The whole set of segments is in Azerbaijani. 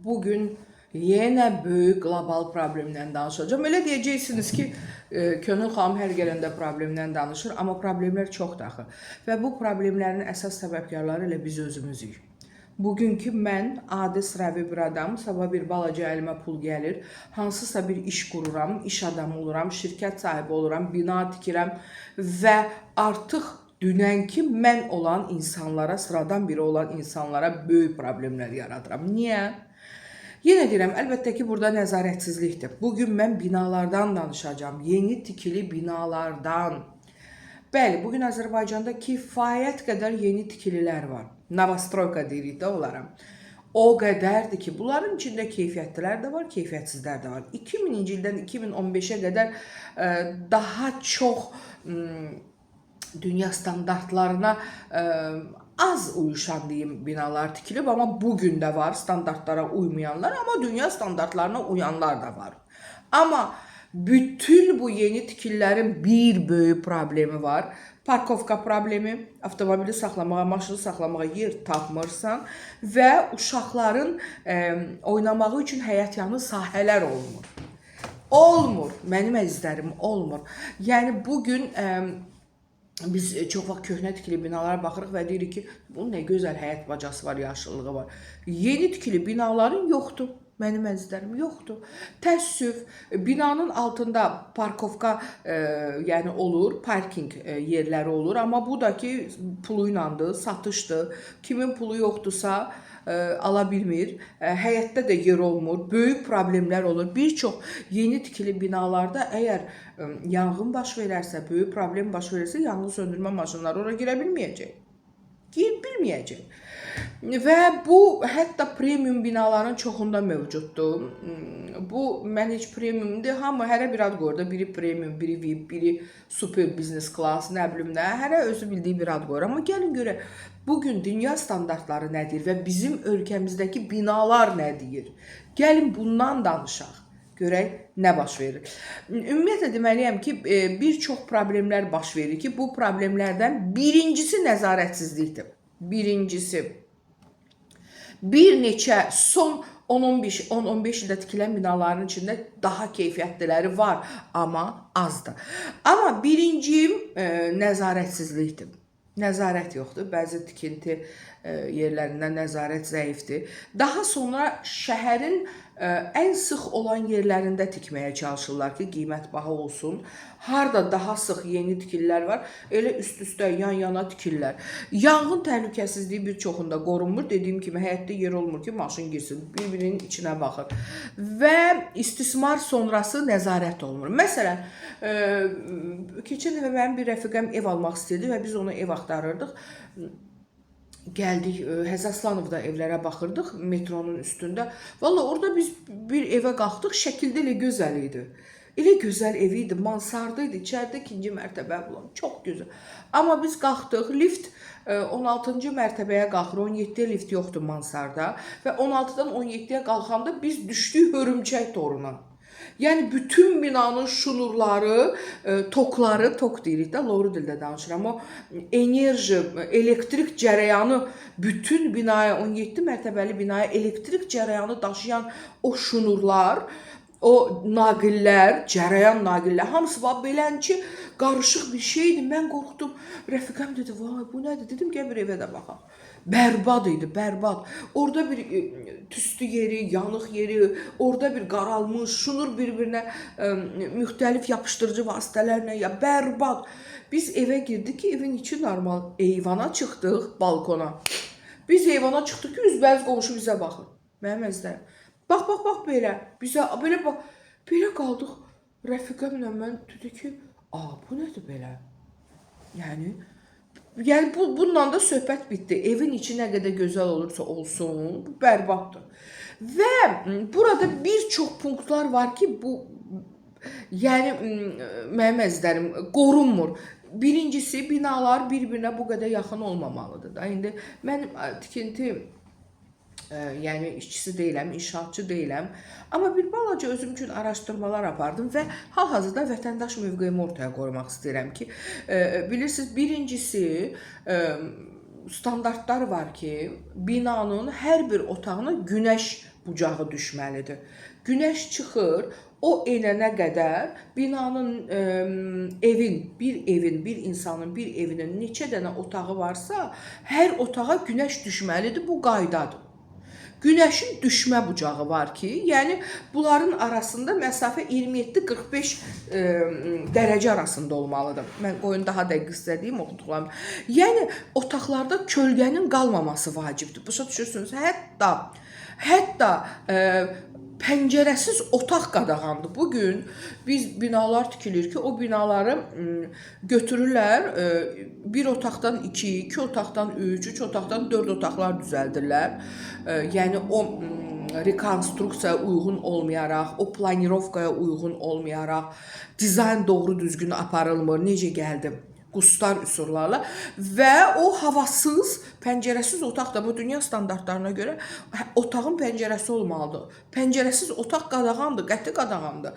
bugün yine büyük global problemden danışacağım. Öyle diyeceksiniz ki Könül xanım hər gələndə problemdən danışır, amma problemlər çoxdur axı. Və bu problemlərin əsas səbəbkarları elə biz özümüzük. Bugünkü mən adi sıravi bir adam, sabah bir balaca əlimə pul gəlir, hansısa bir iş qururam, iş adamı oluram, şirkət sahibi oluram, bina tikirəm və artıq dünənki mən olan insanlara, sıradan biri olan insanlara böyük problemlər yaradıram. Niyə? Yenə deyirəm, əlbəttə ki, burada nəzarətsizlikdir. Bugün mən binalardan danışacağım, yeni tikili binalardan. Bəli, bugün Azərbaycanda kifayət qədər yeni tikililər var. Novostroyka deyirik də onlara. O qədərdir ki, bunların içində keyfiyyətlilər də var, keyfiyyətsizlər də var. 2000-ci ildən 2015-ə qədər daha çox dünya standartlarına az uyuşan diyeyim binalar tikilib, amma bugün də var standartlara uymayanlar, amma dünya standartlarına uyanlar da var. Amma bütün bu yeni tikililərin bir böyük problemi var. Parkovka problemi, avtomobili saxlamağa, maşını saxlamağa yer tapmırsan və uşaqların oynamağı üçün həyətyanı sahələr olmur. Olmur, mənim əzizlərim, olmur. Yəni bugün biz çox vaxt köhnə tikili binalara baxırıq və deyirik ki, bunun nə gözəl həyat bacası var, yaşıllığı var. Yeni tikili binaların yoxdur. Mənim əzizlərim, yoxdur. Təəssüf, binanın altında parkovka yəni olur, parking yerləri olur, amma bu da ki, pulu iləndir, satışdır. Kimin pulu yoxdursa ala bilmir, həyətdə də yer olmur, böyük problemlər olur. Bir çox yeni tikili binalarda əgər yanğın baş verərsə, böyük problem baş verərsə, yanğın söndürmə maşınları ora girə bilməyəcək. Bilməyəcək. Və bu hətta premium binaların çoxunda mövcuddur. Bu mən heç premium deyil, hamı hərə bir ad qoyur da, biri premium, biri VIP, biri super business class, nə bilim nə, hərə özü bildiyi bir ad qoyur. Amma gəlin görək, bugün dünya standartları nədir və bizim ölkəmizdəki binalar nə deyir? Gəlin bundan danışaq. Görək nə baş verir. Ümumiyyətlə deməliyəm ki, bir çox problemlər baş verir ki, bu problemlərdən birincisi nəzarətsizlikdir. Birincisi, bir neçə son 10-15 ildə tikilən binaların içində daha keyfiyyətliləri var, amma azdır. Amma birincim nəzarətsizlikdir. Nəzarət yoxdur, bəzi tikinti yerlərində nəzarət zəifdir. Daha sonra şəhərin ən sıx olan yerlərində tikməyə çalışırlar ki, qiymət baha olsun. Harada daha sıx yeni tikililər var, elə üst-üstə, yan-yana tikirlər. Yanğın təhlükəsizliyi bir çoxunda qorunmur. Dediyim kimi, həyətdə yer olmur ki, maşın girsin, bir-birinin içinə baxır. Və istismar sonrası nəzarət olunur. Məsələn, keçən dəfə mənim bir rəfiqəm ev almaq istəyirdi və biz ona ev axtarırdıq. Gəldik, Həzaslanıvda evlərə baxırdıq, metronun üstündə. Valla orada biz bir evə qalxdıq, şəkildə elə gözəl idi. Elə gözəl ev idi, mansardıydı, içəridə ikinci mərtəbə bulan, çox gözəl. Amma biz qalxdıq, lift 16-cı mərtəbəyə qalxır, 17-yə lift yoxdur mansarda və 16-dan 17-yə qalxanda biz düşdük hörümçək toruna. Yəni bütün binanın şunurları, tokları, tok deyirik də, loru dildə danışıram, o enerji, elektrik cərəyanı bütün binaya, 17 mərtəbəli binaya elektrik cərəyanı daşıyan o şunurlar, o naqillər, cərəyan naqillər, hamısı var belənçi qarışıq bir şeydir. Mən qorxdum. Rəfiqəm dedi, vay bu nədir? Dedim, gəl bir evə də baxaq. Bərbad idi, bərbad. Orada bir tüstü yeri, yanıq yeri, orada bir qaralmış, şunur bir-birinə müxtəlif yapışdırıcı vasitələrlə, ya bərbad. Biz evə girdik ki, evin içi normal. Eyvana çıxdıq, balkona. Biz eyvana çıxdıq ki, üzbəüz qonşu bizə baxır. Mənim əzizlərim. Bax, belə. Bizə, belə bax. Belə qaldıq. Rəfiqəmlə mən dedi ki, bu nədir belə? Yəni bununla da söhbət bitdi. Evin içi nə qədər gözəl olursa olsun, bu bərbaddır. Və burada bir çox punktlar var ki, bu yəni mənim əzizlərim qorunmur. Birincisi, binalar bir-birinə bu qədər yaxın olmamalıdır da. İndi mən tikinti yəni işçisi deyiləm, inşaatçı deyiləm. Amma bir balaca özüm üçün araşdırmalar apardım və hal-hazırda vətəndaş mövqeyimi ortaya qoymaq istəyirəm ki, bilirsiniz, birincisi standartlar var ki, binanın hər bir otağına günəş bucağı düşməlidir. Günəş çıxır, o enənə qədər binanın, bir insanın bir evinin neçə dənə otağı varsa, hər otağa günəş düşməlidir, bu qaydadır. Günəşin düşmə bucağı var ki, yəni bunların arasında məsafə 27-45 dərəcə arasında olmalıdır. Mən qoyun daha dəqiq istədiyim oxuduqlarım. Yəni otaqlarda kölgənin qalmaması vacibdir. Başa düşürsünüz? Hətta pəncərəsiz otaq qadağandır. Bugün biz binalar tikilir ki, o binaları götürürlər, bir otaqdan 2, 2 otaqdan 3, 3 otaqdan 4 otaqlar düzəldirlər. Yəni o rekonstruksiyaya uyğun olmayaraq, o planirovkaya uyğun olmayaraq, dizayn doğru düzgün aparılmır, necə gəldi? Qustar üsullarla və o havasız, pəncərəsiz otaq da bu dünya standartlarına görə otağın pəncərəsi olmalıdır. Pəncərəsiz otaq qadağandır, qəti qadağandır.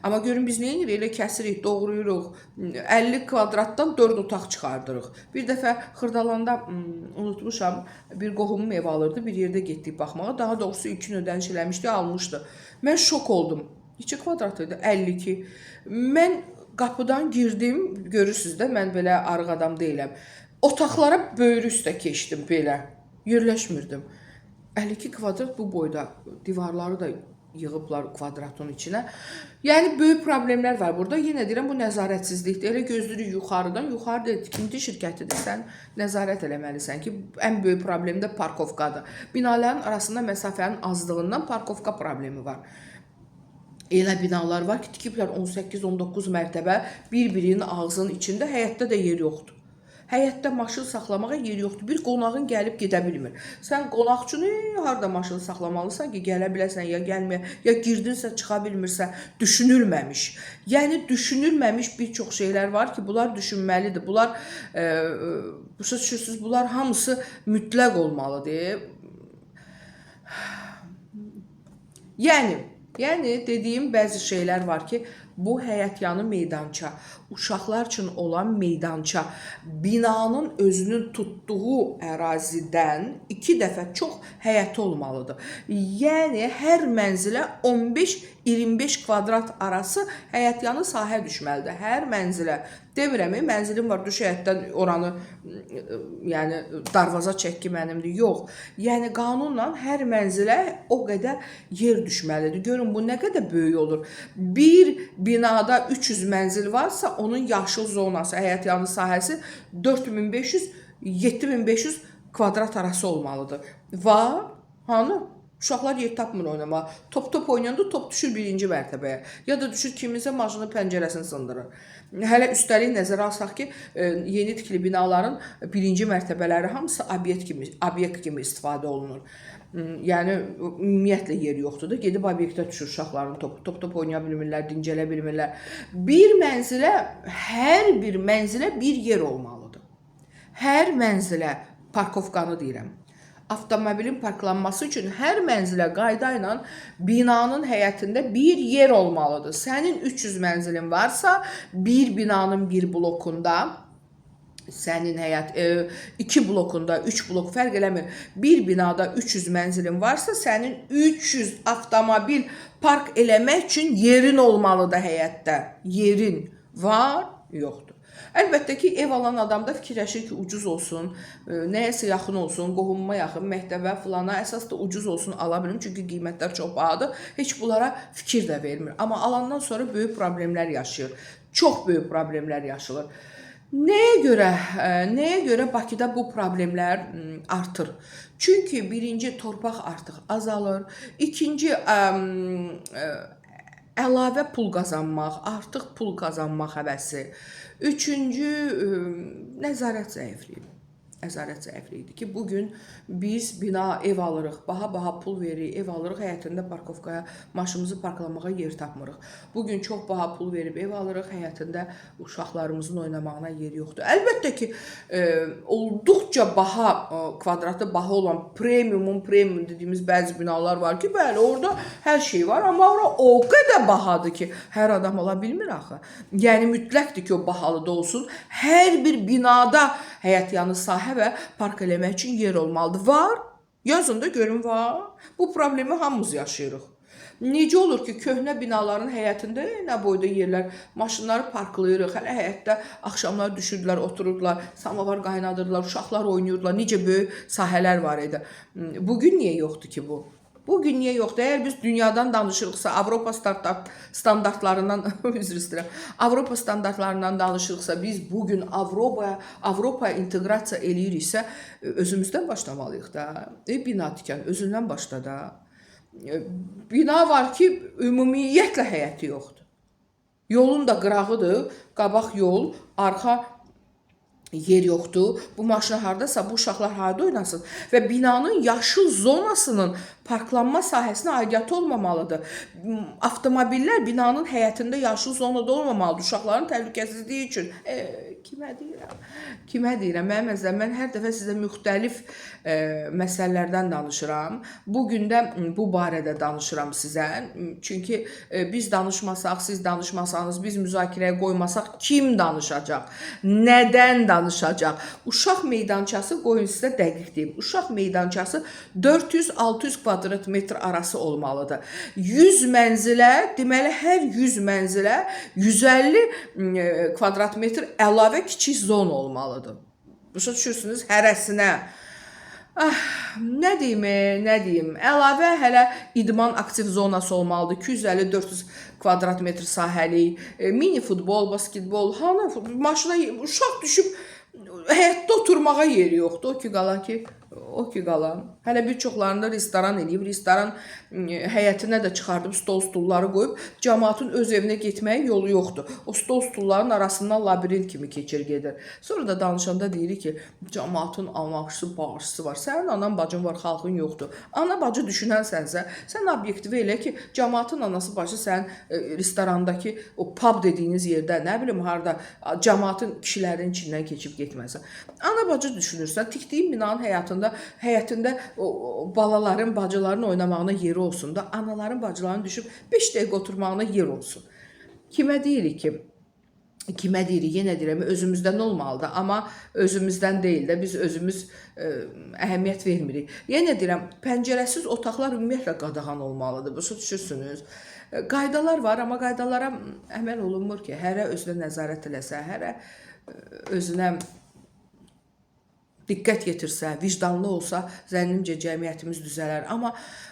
Amma görün biz nə edirik? Elə kəsirik, doğrayırıq. 50 kvadratdan 4 otaq çıxardırıq. Bir dəfə Xırdalanda unutmuşam, bir qohumum ev alırdı, bir yerdə getdik baxmağa. Daha doğrusu ilkin ödəniş eləmişdi, almışdı. Mən şok oldum. Neçə kvadrat idi? 52. Mən qapıdan girdim, görürsünüz də, mən belə arıq adam deyiləm. Otaqlara böyrü üstə keçdim belə, yerləşmirdim. 52 kvadrat bu boyda, divarları da yığıblar kvadratın içinə. Yəni, böyük problemlər var burada. Yenə deyirəm, bu nəzarətsizlikdir. Elə gözləyirik yuxarıdan, yuxarıda tikinti şirkətidir, sən nəzarət eləməlisən ki, ən böyük problem də parkovkadır. Binaların arasında məsafənin azlığından parkovka problemi var. Elə binalar var ki, tikiblər 18-19 mərtəbə bir-birinin ağzının içində, həyətdə də yer yoxdur. Həyətdə maşın saxlamağa yer yoxdur. Bir qonağın gəlib gedə bilmir. Sən qonaq üçün harada maşını saxlamalısan ki, gələ biləsən, ya gəlməyə, ya girdinsə, çıxa bilmirsən, düşünülməmiş. Yəni, düşünülməmiş bir çox şeylər var ki, bunlar düşünməlidir. Bunlar, başa düşürsünüz, bunlar hamısı mütləq olmalıdır. Yəni dediyim bəzi şeylər var ki, bu həyətyanı meydança, uşaqlar üçün olan meydança, binanın özünün tutduğu ərazidən 2 dəfə çox həyəti olmalıdır. Yəni, hər mənzilə 15-25 kvadrat arası həyətyanı sahə düşməlidir. Hər mənzilə. Demirəm, mənzilim var, düş həyətdən oranı, yəni, darvaza çək ki, mənimdir. Yox. Yəni, qanunla hər mənzilə o qədər yer düşməlidir. Görün, bu nə qədər böyük olur. Bir binada 300 mənzil varsa, onun yaşıl zonası, həyətyanı sahəsi 4500-7500 kvadrat arası olmalıdır. Var, hanı? Uşaqlar yer tapmır oynamağa. Top oynayanda top düşür 1-ci mərtəbəyə. Ya da düşür kiminsə maşının pəncərəsini sındırır. Hələ üstəlik nəzərə alsaq ki, yeni tikili binaların 1-ci mərtəbələri hamısı obyekt kimi istifadə olunur. Yəni, ümumiyyətlə yer yoxdur da, gedib obyektə düşür uşaqların top oynaya bilmirlər, dincələ bilmirlər. Hər bir mənzilə bir yer olmalıdır. Hər mənzilə, parkovkanı deyirəm. Avtomobilin parklanması üçün hər mənzilə qayda ilə binanın həyətində bir yer olmalıdır. Sənin 300 mənzilin varsa, bir binanın bir blokunda, sənin həyət 2 blokunda, 3 blok fərq eləmir. Bir binada 300 mənzilin varsa, sənin 300 avtomobil park eləmək üçün yerin olmalıdır həyətdə. Yerin var, yoxdur. Əlbəttə ki, ev alan adam da fikirləşir ki, ucuz olsun, nəyəsə yaxın olsun, qohumuma yaxın, məktəbə filana, əsas da ucuz olsun, ala bilim, çünki qiymətlər çox bahadır, heç bunlara fikir də vermir. Amma alandan sonra böyük problemlər yaşayır, çox böyük problemlər yaşanır. Nəyə görə Bakıda bu problemlər artır? Çünki birinci, torpaq artıq azalır, ikinci, əlavə pul qazanmaq, artıq pul qazanmaq həvəsi. Üçüncü, nəzarət zəifliyidir ki, bugün biz bina, ev alırıq, baha pul veririk, ev alırıq, həyətində parkovkaya maşınımızı parklamağa yer tapmırıq. Bugün çox baha pul verib ev alırıq, həyətində uşaqlarımızın oynamağına yer yoxdur. Əlbəttə ki, olduqca kvadratı baha olan premium dediyimiz bəzi binalar var ki, bəli, orada hər şey var, amma orada o qədər bahadır ki, hər adam ala bilmir axı. Yəni, mütləqdir ki, o bahalı da olsun. Hər bir binada həyətyanı sahə və park eləmək üçün yer olmalıdır. Var, Yazın da görün var. Bu problemi hamımız yaşayırıq. Necə olur ki, köhnə binaların həyətində nə boyda yerlər, maşınları parklayırıq, hələ həyətdə axşamlar düşürdülər, otururdular, samavar qaynadırdılar, uşaqlar oynayırdılar, necə böyük sahələr var idi. Bugün niyə yoxdur ki bu? Bugün niyə yoxdur? Əgər biz dünyadan danışırıqsa, Avropa standartlarından, üzr istəyirəm, Avropa standartlarından danışırıqsa, biz bugün Avropaya inteqrasiya eləyiriksə, özümüzdən başlamalıyıq da. Bina tikən, özündən başla da. Bina var ki, ümumiyyətlə həyəti yoxdur. Yolun da qırağıdır, qabaq yol, arxa yer yoxdur. Bu maşına hardasa, bu uşaqlar harada oynasın? Və binanın yaşıl zonasının parklanma sahəsinə aidiyyatı olmamalıdır. Avtomobillər binanın həyətində yaşıl zonada olmamalıdır. Uşaqların təhlükəsizliyi üçün. Kimə deyirəm? Kimə deyirəm? Mən hər dəfə sizə müxtəlif məsələlərdən danışıram. Bugün də bu barədə danışıram sizə. Çünki biz danışmasaq, siz danışmasanız, biz müzakirəyə qoymasaq kim danışacaq? Nədən danışacaq? Uşaq meydançası, qoyun sizə dəqiq deyim. Uşaq meydançası 400-600 kvadrat metr arası olmalıdır. 100 mənzilə, deməli hər 100 mənzilə 150 kvadrat metr əlavə kiçik zon olmalıdır. Başa düşürsünüz? Hərəsinə. Nə deyim? Əlavə hələ idman aktiv zonası olmalıdır. 250-400 kvadrat metr sahəlik, mini futbol, basketbol, maşına uşaq düşüb həyətdə oturmağa yeri yoxdur. O ki qalan. Hələ bir çoxlarında restoran eləyib, restoran həyətinə də çıxardıb stol stulları qoyub, cəmaatın öz evinə getməyə yolu yoxdur. O stol stulların arasından labirint kimi keçir gedir. Sonra da danışanda deyirik ki, cəmaatın anaqçısı, bağışçısı var. Sənin anan bacın var, xalqın yoxdur. Ana bacı düşünənsənsə, sən obyektivi elə ki, cəmaatın anası bacı sən restorandakı o pub dediyiniz yerdə, nə bilim harada cəmaatın kişilərin içindən keçib getməsən. Ana bacı düşünürsən, tikdiyin binanın həyətində balaların, bacıların oynamağına yeri olsun da, anaların, bacıların düşüb 5 dəqiqə oturmağına yer olsun. Kimə deyirik ki, yenə deyirəm, özümüzdən olmalıdır, amma özümüzdən deyil də, biz özümüz əhəmiyyət vermirik. Yenə deyirəm, pəncərəsiz otaqlar ümumiyyətlə qadağan olmalıdır, başa düşürsünüz. Qaydalar var, amma qaydalara əməl olunmur ki, hərə özünə nəzarət eləsə, hərə özünə diqqət yetirsə, vicdanlı olsa, zənnimcə cəmiyyətimiz düzələr. Amma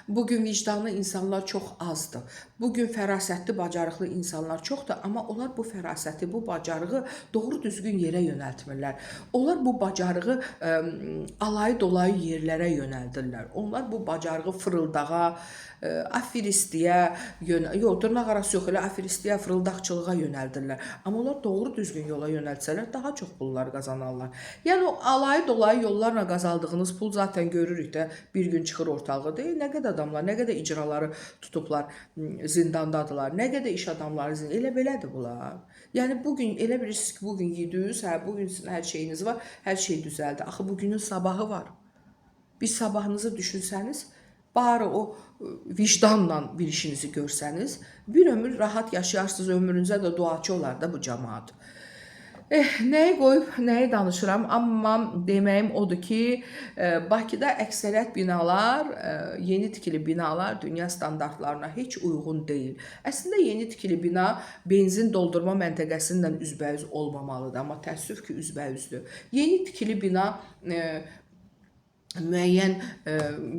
bugün vicdanlı insanlar çox azdır. Bugün fərasətli, bacarıqlı insanlar çoxdur, amma onlar bu fərasəti, bu bacarığı doğru düzgün yerə yönəltmirlər. Onlar bu bacarığı alayı dolayı yerlərə yönəldirlər. Onlar bu bacarığı fırıldağa, aferistliyə, dırnaq arası yox, elə aferistliyə, fırıldaqçılığa yönəldirlər. Amma onlar doğru düzgün yola yönəltsələr, daha çox pullar qazanarlar. Yəni, o alayı dolayı yollarla qazandığınız pul zaten görürük də, bir gün çıxır ortalığa deyil. Nə qədər adamlar, nə qədər icraları tutublar, zindandadılar, nə qədər iş adamları elə belədir bunlar. Yəni, bugün elə bilirsiniz ki, bugün yediniz, bugün sizin hər şeyiniz var, hər şey düzəldi. Axı, bugünün sabahı var. Bir sabahınızı düşünsəniz, bari o vicdanla bir işinizi görsəniz, bir ömür rahat yaşayarsınız, ömrünüzə də duaçı olar da bu cəmaat. Nəyi qoyub, nəyi danışıram, amma deməyim odur ki, Bakıda əksəriyyət binalar, yeni tikili binalar dünya standartlarına heç uyğun deyil. Əslində, yeni tikili bina benzin doldurma məntəqəsindən üzbəüz olmamalıdır, amma təəssüf ki, üzbəüzdür. Yeni tikili bina müəyyən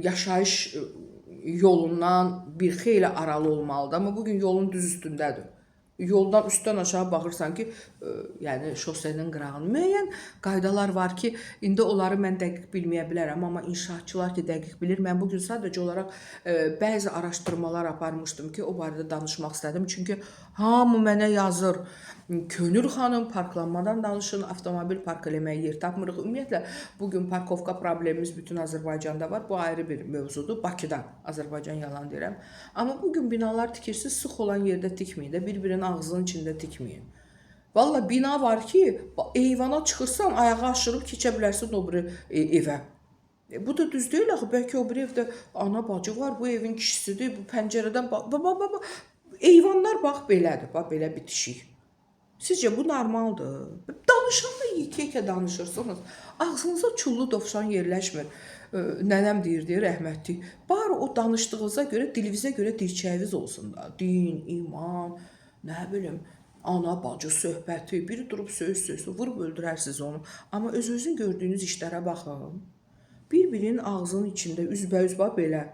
yaşayış yolundan bir xeyli aralı olmalıdır, amma bugün yolun düz üstündədir. Yoldan üstdən aşağı baxırsan ki, yəni şosenin qırağını. Müəyyən qaydalar var ki, indi onları mən dəqiq bilməyə bilərəm, amma inşaatçılar ki, dəqiq bilir. Mən bugün sadəcə olaraq bəzi araşdırmalar aparmışdım ki, o barədə danışmaq istədim. Çünki hamı mənə yazır. Könül xanım, parklanmadan danışın, avtomobil park eləməyə yer tapmırıq. Ümumiyyətlə, bugün parkovka problemimiz bütün Azərbaycanda var. Bu ayrı bir mövzudur. Bakıda, Azərbaycan yalan deyirəm. Amma bugün binalar tikirsiniz, sıx olan yerdə tikməyin də, bir-birinin ağzının içində tikməyin. Valla bina var ki, eyvana çıxırsan, ayağı aşırıb keçə bilərsin o biri evə. Bu da düz deyil axı, bəlkə o biri evdə ana bacı var, bu evin kişisidir, bu pəncərədən eyvanlar bax belədir, bax belə bitişik. Sizcə bu normaldır? Danışanda yekə danışırsınız. Ağzınıza çullu dovşan yerləşmir. nənəm deyirdi, rəhmətli. Bari o danışdığınıza görə, dilinizə görə dirçəyiniz olsun da. Din, iman, nə bilim, ana, bacı söhbəti, biri durub söz, vurub öldürərsiniz onu. Amma özünüzün gördüyünüz işlərə baxın. Bir-birinin ağzının içində üzbəüz belə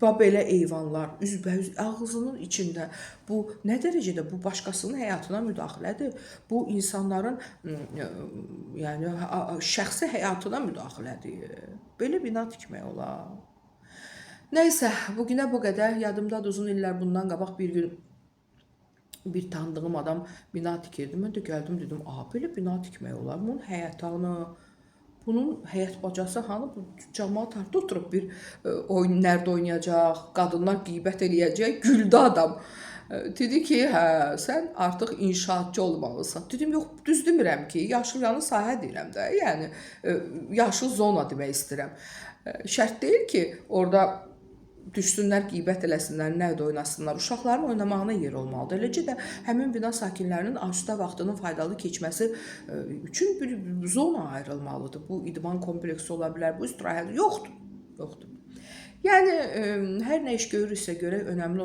belə eyvanlar, üzbəüz ağzının içində bu nə dərəcədə bu başqasının həyatına müdaxilədir? Bu insanların yəni şəxsi həyatına müdaxilədir. Belə bina tikmək olar. Nəysə, bu günə bu qədər. Yadımdadır, uzun illər bundan qabaq bir gün bir tanıdığım adam bina tikirdi. Mən də gəldim dedim, belə bina tikmək olar. Bunun həyətanı, bunun həyət bacası hanı? Bu cəmaət harda oturub bir oyun nerede oynayacaq, qadınlar qeybət eləyəcək, güldü adam. Dedi ki, hə, sən artıq inşaatçı olmalısan. Dedim, yox, düz demirəm ki, yaşıl yanı sahə deyirəm də, yəni yaşıl zona demək istəyirəm. Şərt deyil ki, orada düşsünlər, qeybət eləsinlər, nədə oynasınlar. Uşaqların oynamağına yer olmalıdır. Eləcə də həmin bina sakinlərinin asudə vaxtının faydalı keçməsi üçün bir zona ayrılmalıdır. Bu idman kompleksi ola bilər, bu istirahət yoxdur. Yoxdur. Yəni hər nə iş görürsə görək, önəmli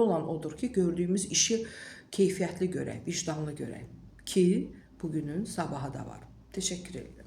olan odur ki, gördüyümüz işi keyfiyyətli görək, vicdanlı görək ki, bugünün sabahı da var. Təşəkkür edirəm.